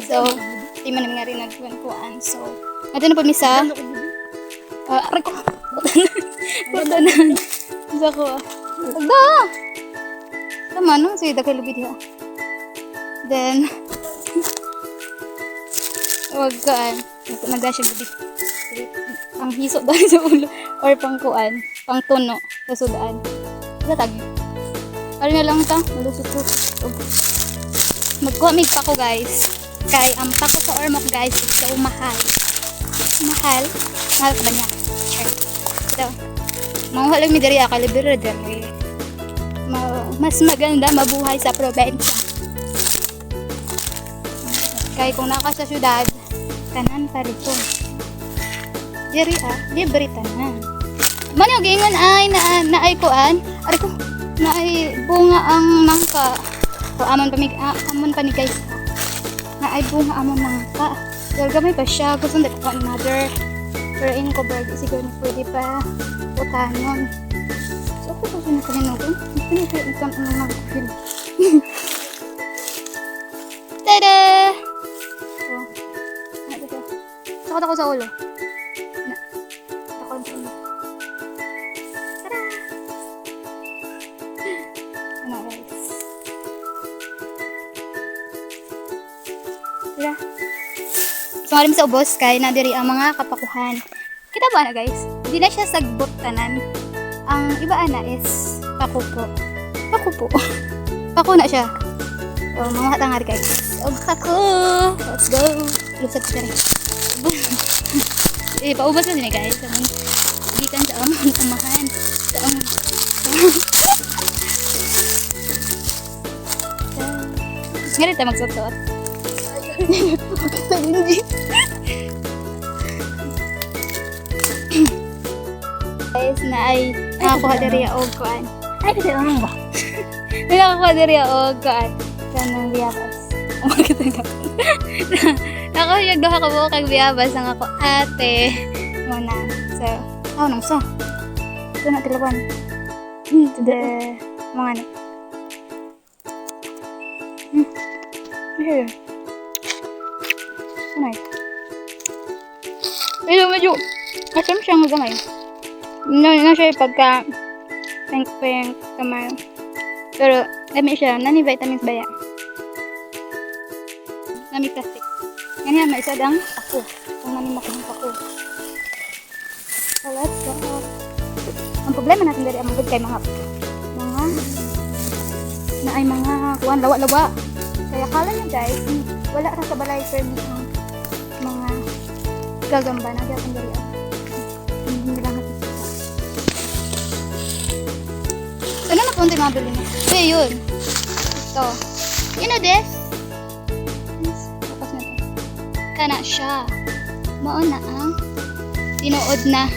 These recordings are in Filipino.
So, di man namin nga rin nagkuhan. So, nato na pamisa. Aray ko. Puto na. Isa ko. Agda! Tama no? Sige, dagay lubid ha. Then, huwag ka. Nagda siya lubid. Ang hiso dahil sa ulo. Or pangkuan. Pang tono. Sa sudaan. Gatag. Ano na lang ta? Malusot-lusot. Magkuha mig pako guys. Kay ang pako sa ormok guys is so mahal. Mahal? Mahal ka ba niya? Sure. Ito. Manguha lang mi diri kalibero diri. Mas maganda mabuhay sa probinsya. Kay kung naka sa syudad, kanan pa rito. Diri libre tanan. Man yung gingon ay naay kuan. Ari ko naay bunga ang mangka. So amon pa ni guys. Naay bunga amon mangka. Pero gamay pa siya. Gusto na pa another. Pero in ko ba siguro pwede pa utanon. So ako pa siya nakinugon. Hindi ko ikam ang mga film. Tada! So, ano ito? Takot ako sa ulo. Takot sa ulo. Tada! Ano guys? Tada! So, maraming sa ubos kay nadiri ang mga kapakuhan. Kita ba na guys? Hindi na siya sagbot tanan. Ang iba na is pakupo. Pakupo. Pako na siya. So, mga hatangar guys. O, pako! Let's go! Lusat ka rin. Paubos na din guys. Gikan sa amon umahan. Sa amon. Ngayon tayo magsuot-suot. Guys, na ay nakakuha diri og kuan. Ay, kasi lang ba? Nakakuha diri og kuan. Kanang biyabas. Umakita ka. Nakakuha ka mo kag biyabas ang ako ate. Muna. So, nang sa. Ito na tilawan. The mga ano. Here. Ano medyo asam siya nga gamay. Na siya pagka pink kamay. Pero dami siya, nani vitamins ba yan? Nami plastic. Ganyan, may isa dang ako. Kung nani makulang ako. So let's go. Ang problema natin dari ang kay mga na ay mga kuwan lawa-lawa. Kaya kala niya guys, wala ra sa balay permit ang mga gagamba na dapat dari ang hindi nila natin. Ano na po yung mabili mo? So yun. Ito. You know this? Tapos na ito. Kana siya. Mao na ang tinuod na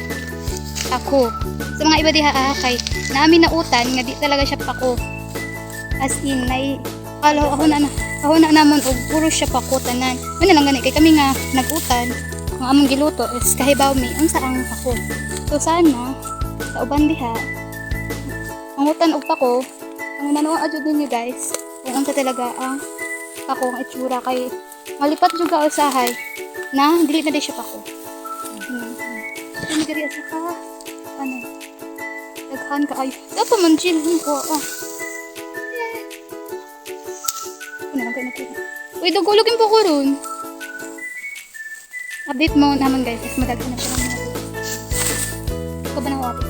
ako. Sa mga iba diha kay namin na utan nga di talaga siya pako. As in, ako na namon og puro siya pako tanan. Ano lang gani kay kami nga nagutan. Ang among giluto is kahibaw mi unsa ang pako. So sana sa uban diha ang utan og pako, ang nanoa jud ninyo guys. Kung unsa talaga ang pako ang itsura kay malipat jud ka usahay na dili na di siya pako. Ano diri sa ka? Ano? Daghan ka ay. Dapat man chill ko. Uy, dugulogin po ko ron. Update mo naman guys. Mas madaghan na siya. Ito ba na wapit?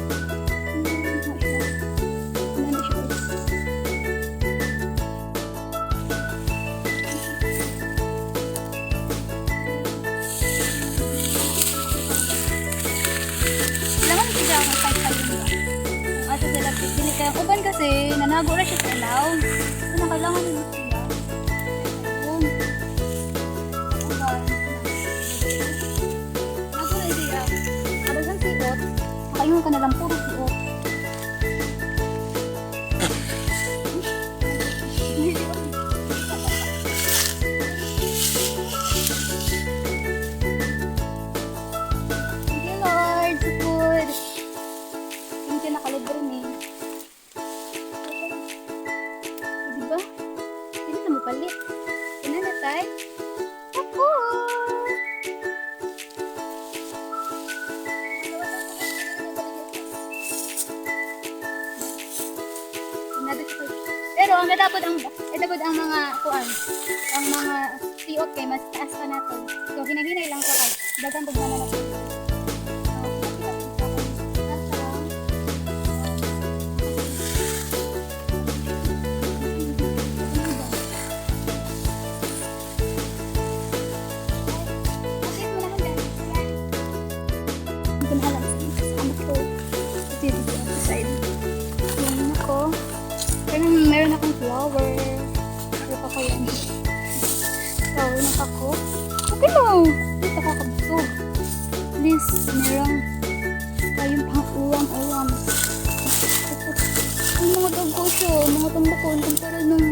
Laman siya akong 5-5 ba? Ang ato sila pili kaya uban kasi nanago na siya sa ilaw. So, kailangan nyo siya. Ayun ka na lang puro siot. Thank you Lord sa food. Thank you nakalibre ni. Diba? Hindi na mapalit. Ina na tayo. ito po ang mga kuan. Ang mga siot kay mas taas pa nato. So hinahinay lang ko ay dagan pag na nato. Meron akong flower. Ito pa ko yan. Flower na ako. Okay lang. Dito ako kabusog. Please, meron tayong pang-uwam-uwam. Ang mga dugo siya. Mga tambakon. Kumpara nung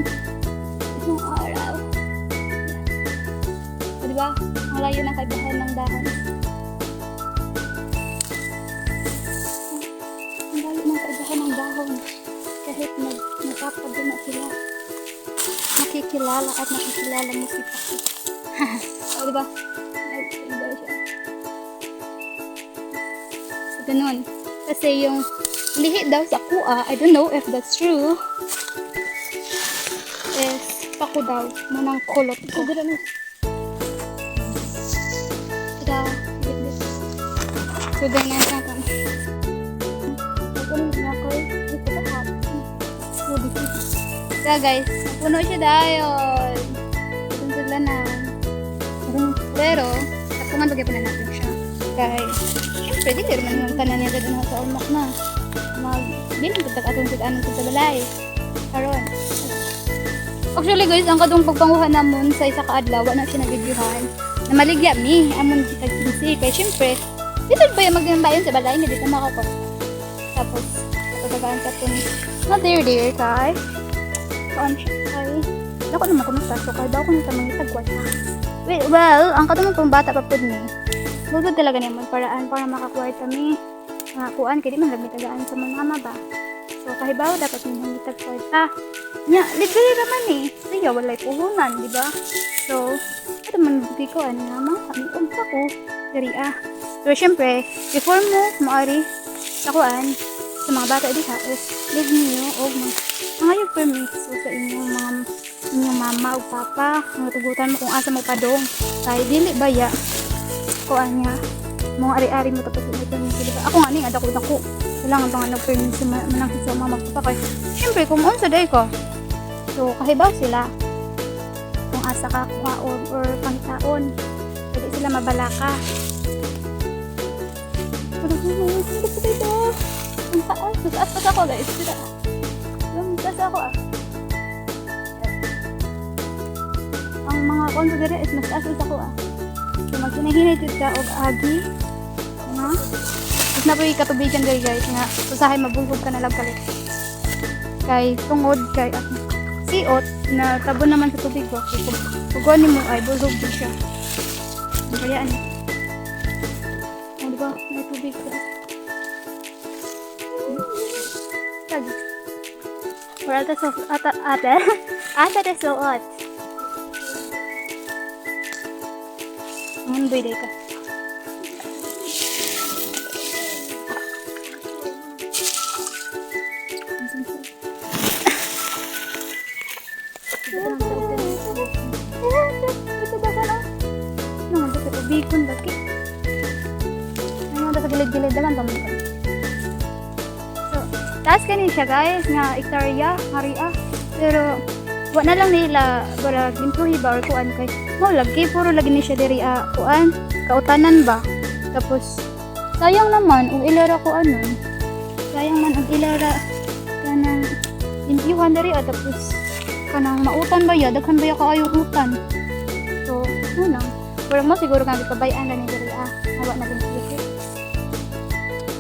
isang araw. O diba? Ang layo ng kaibahan ng dahon. Ang layo ng kaibahan ng dahon. Kahit nagkapag na sila, nakikilala at nakikilala mo si Paco. O, diba? Nagkilala siya. So, ganun. Kasi yung lihi daw sa kuha, I don't know if that's true, is Paco daw, manang kulot ko. Tada! So, ganyan natin. So guys, puno siya dahil itong sudlanan. Pero, tapungan bagay pa na natin siya. Guys, syempre, di rin naman yung tanan niya doon sa ulmak na. Bilang kitag atong anong sa balay. Karon. Actually guys, ang kadong pagpanguhan namon sa isa kaadlaw, na siya nabidyuhan. Na maligya mi, amon kitag kinsi. Kaya syempre, dito ba yung magandang sa balay, hindi dito makakot. Tapos, pagkagaan sa pun. Dear kay. Saan siya kay? Ako naman kumusta. So, kaya daw ko nito mangitagwat na. Well, ang katumang pang bata pa po ni. Bugod talaga niya paraan para makakuha kami. Nakakuan, kaya di man lagmitagaan sa mga mama ba. So, kahibaw dapat yung mangitagwat. Nya, libre naman eh. Siya, walay puhunan, di ba? So, ito man bigay ko, ano naman, kami umpa ko. Dari So, syempre, before mo, maari, sakuan, sa mga bata di ha, is leave niyo o mga yung permits so, sa inyong mama o papa, mga tugutan mo kung asa mo padong. Kaya dili ba ya, kuan niya, mga ari-ari mo tapos ito niyo sila. Ako nga ning ada ko kailangan bang nag-permits manang sa mama o papa. Kaya, syempre, kung unsa day ko, so kahibaw sila kung asa ka kuhaon or pangtaon, pwede sila mabalaka. Ang taas pa ako guys. Ang taas ako Ang mga konsidera is mas taas ako So magsinahinated ka og agi. Mas na po ikatubigan guys nga usahay mabulhog ka na lang kalit. Kay tungod kay siot na tabon naman sa tubig ko. Pagkuhan mo ay bulhog din siya. Kayaan. Diba? May tubig ka. Or ata de suot. Ngayon day ka. Ito ba ka na? Naman sa ubikon lagi. Naman sa gilid-gilid naman pamunta. Taas kanin siya guys, nga hektarya, haria. Pero, wala na lang nila, bara gintuhi ba or kuan kay. Lagi, puro lagi ni siya diri, kuan, kautanan ba. Tapos, sayang naman, ang ilara ko sayang man ang ilara, kanang, intiwan diri, tapos, kanang mautan ba ya, daghan ba ya kaayong utan. So, ano lang. Pero mo siguro nga ipabayaan na ni diri, hawa na rin siya.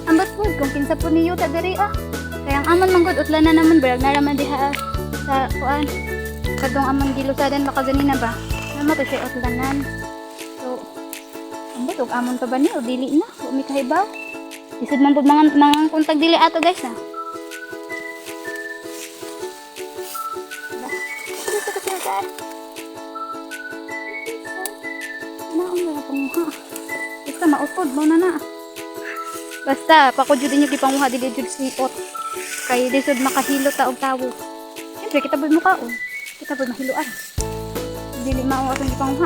Ambat po, kung kinsa po ni Yuta diri, kaya ang amon manggod utlan na naman berag naraman diha sa kuan kadtong amon gilusadan baka ganina ba naman to siya utlanan so ang butog amon pa ba ni o dili na o mi kahibaw isud man pud mga kuntag dili ato guys na basta mautod mo na basta pakudyod niyo gipanguha dili jud siot kay lisod makahilot ta og tawo. Siyempre, kita boy mukha, oh. Kita boy mahiluan. Dili mao atong ipanguha.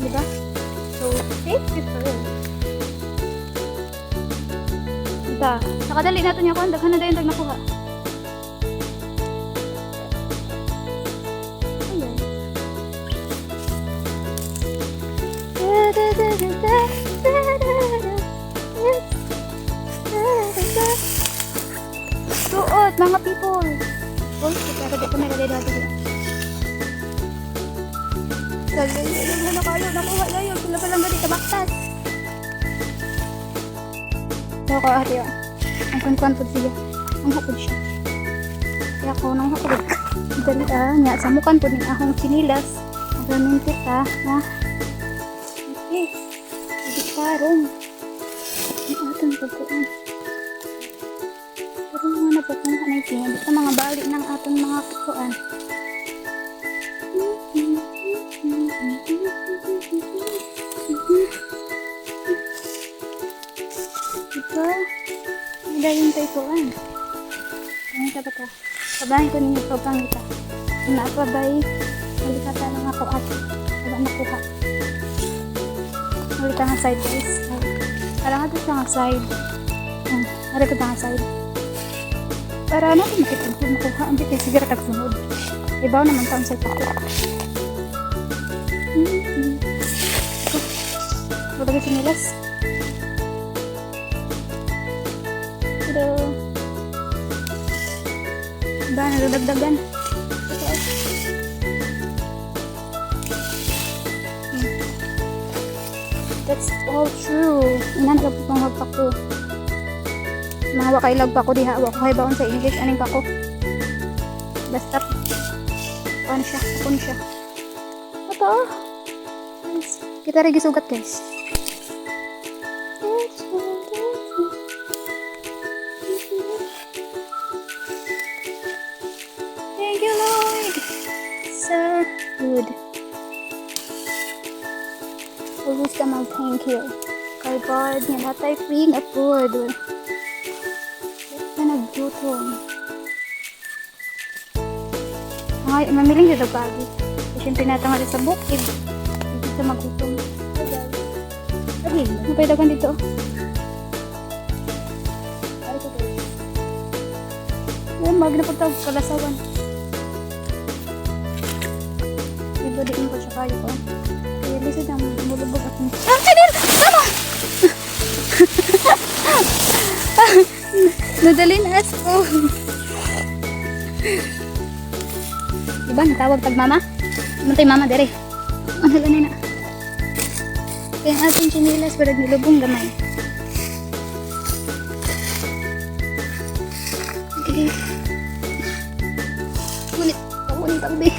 Di ba? So, safe is pa rin. Diba? Nakadali nato niya kung daghan na dayon tag nakuha. Ayan. Suot, mga people. Oh, kita ka dito may kadali nato. Dali na kayo, nakuha na yun. Sila palang gani kabaktas. So, ko ate yun. Ang kunkwan po siya. Ang hapod siya. Kaya ko nang hapod. Dali nga, samukan po ng akong sinilas. Magamin kita na. Okay. Hindi parang. Ang atong pagkuhan. Pero mga napapunta na ito. Basta mga balik ng atong mga pagkuhan. Ito, magaling tayo itoan. Pangita ba ka? Sabahin ko ninyo ito, pangita. Naapabay, malikata lang ako ate. Wala nakuha. Malita nga side guys. Para nga ito siya nga side. Para ito nga side. Para natin makita ito makuha. Ang dito, sigara tagsunod. Ibaw naman taon sa ito. Wala ka sinilas. Pero ba, nagdagdagan. That's all true. Inanagap ko itong hagpak ko. Mga wakailag pa ko diha. Wakay baon sa English. Aning pa ko. Basta kuhan siya. Kapon siya. Ito. Kita rin gisugat guys. Thank you Lord. So good. Always ka mag-thank you. Kay God, nga natay ping at food. Na nagdutom. Ay, mamiling dito pagi. Siyempre natangali sa bukid. Dito sa magutom. Sabi, napaidagan dito. Ay, magnapagtawag kalasawan. Iba din ko siya kayo ko. Kaya lisod ang mulubog at Chanel! Tama! Nadalin as ko. Diba, natawag tag mama? Mantay mama, dere. Ano lang na? Kaya ang ating chinilas, pero nilubong gamay. Okay. Ngunit, pakunin tabi.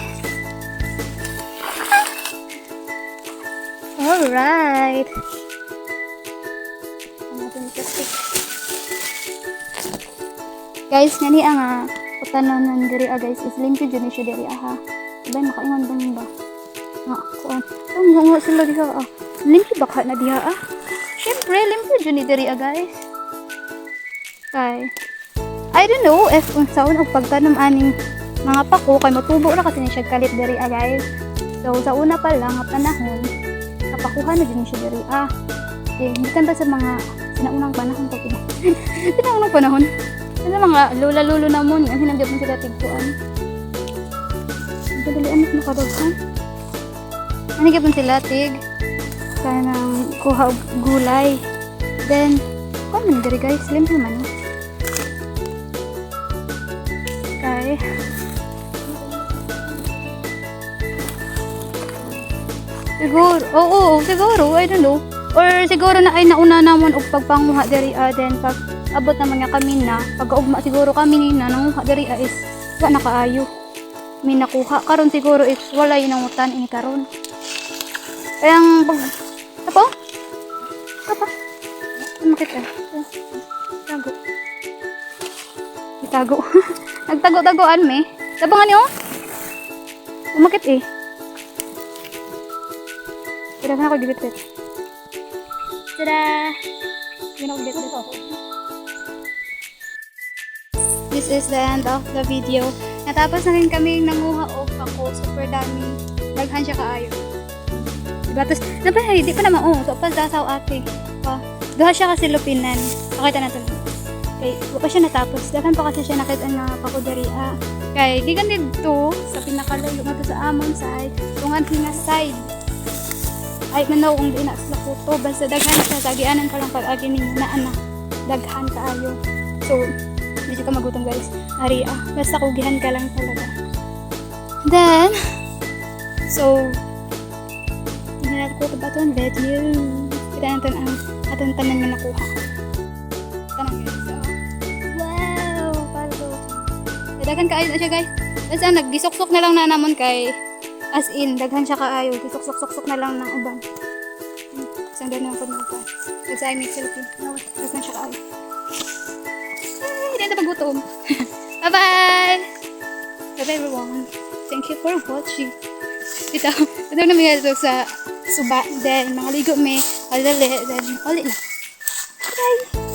Alright. Ang ating plastic. Guys, ngani ang putanon ng diri guys is limpyo dyan siya diri ha. Diba, makaingon ba ba? Kuan. Ang sila diha limpyo baka na diha Siyempre, limpyo dyan ni diri guys. Kay, I don't know if unsaon og pagtanom aning mga pako kay matubo na kasi ni siya kalit diri guys. So, sa una pa lang nga panahon, kapakuha na din siya diri Okay, hindi kanta sa mga sinaunang panahon to. Sinaunang panahon. Sa mga lula-lulo na mo, ang hinagyan mo sila tigpuan. Dalian mo makadaghan. Hinagyan mo sila tig. Kanang kuha og gulay. Then, kung man diri guys, limpyo man. Okay. Siguro, siguro, I don't know. Or siguro na ay nauna namon og pagpanguha diri then pag abot naman nga kami na pag-ugma siguro kami na nanguha diri is wa nakaayo. May nakuha karon siguro is wala yun ang utan ini karon. Kayang pag apa? Apa? Makita. Tago. Itago. Nagtago-tagoan me. Tabangan niyo. Umakit eh. Kira na ako gibit-bit. Tada! This is the end of the video. Natapos na rin kami nanguha o ako. Super dami. Daghan siya kaayo. Diba? Tapos, napay, di pa naman, so pagdasaw ate. Duha siya kasi lupinan. Pakita natin. Okay, wala pa siya natapos. Daghan pa kasi siya nakita nga pakudaria. Kay, di ganit to sa pinakalayo nga to sa amon side. Tungan hinga side. Ay, manaw kung di na sila kuto. Basta daghan na siya. Tagianan pa lang pag-agi ninyo na anak. Daghan kaayo. So, hindi ka magutom guys. Ari, basta kugihan ka lang talaga. Then, so, hinarap ko ba ito ang video. Kita natin ang atong tanan nga nakuha. Tanang guys. So, wow! Para to. Daghan kaayo na siya guys. Basta naggisok-sok na lang na namon kay as in, daghan siya kaayo. Gisok-sok-sok na lang ng uban. Isang ganun ako mga guys. Kasi I make selfie. Daghan siya kaayo. Hindi na paggutom. Bye-bye! Bye-bye everyone. Thank you for watching. Ito na mga ito sa suba. Then, mga ligo may alali. Then, ulit na. Bye!